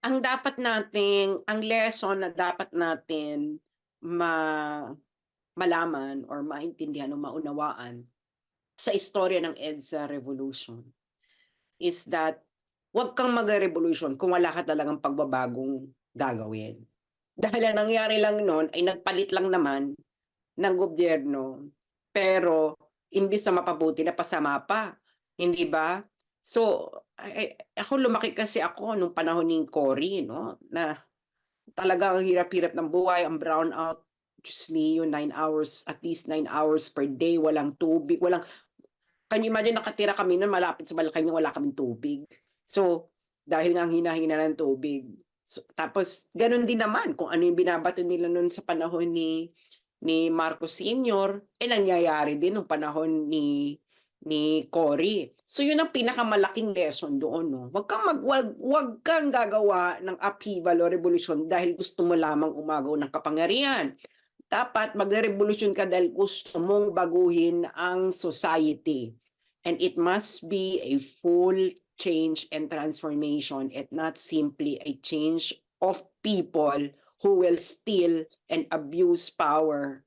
ang lesson na dapat natin ma malaman or maintindihan o maunawaan sa istorya ng EDSA revolution is that 'wag kang magrerebolution kung wala ka talagang pagbabagong gagawin. Dahil ang nangyari lang nun ay nagpalit lang naman ng gobyerno, pero imbis na mapabuti napasama pa, hindi ba? So, ako lumaki kasi ako nung panahon ni Cory 'no, na talagang ang hirap-hirap ng buhay, ang brownout, Diyos mio, 9 hours, at least 9 hours per day, walang tubig, can you imagine nakatira kami nun malapit sa Malacanang wala kaming tubig. So, dahil nga ang hina-hina ng tubig. So, tapos gano'n din naman kung ano yung binabato nila nun sa panahon ni Marcos Senior, nangyayari din nung panahon ni Cory. So, yun ang pinakamalaking lesson doon 'no, wag kang gagawa ng upheaval o revolusyon dahil gusto mo lamang umagaw ng kapangyarihan. Dapat magrerebolusyong ka dahil gusto mong baguhin ang society. And it must be a full change and transformation and not simply a change of people who will steal and abuse power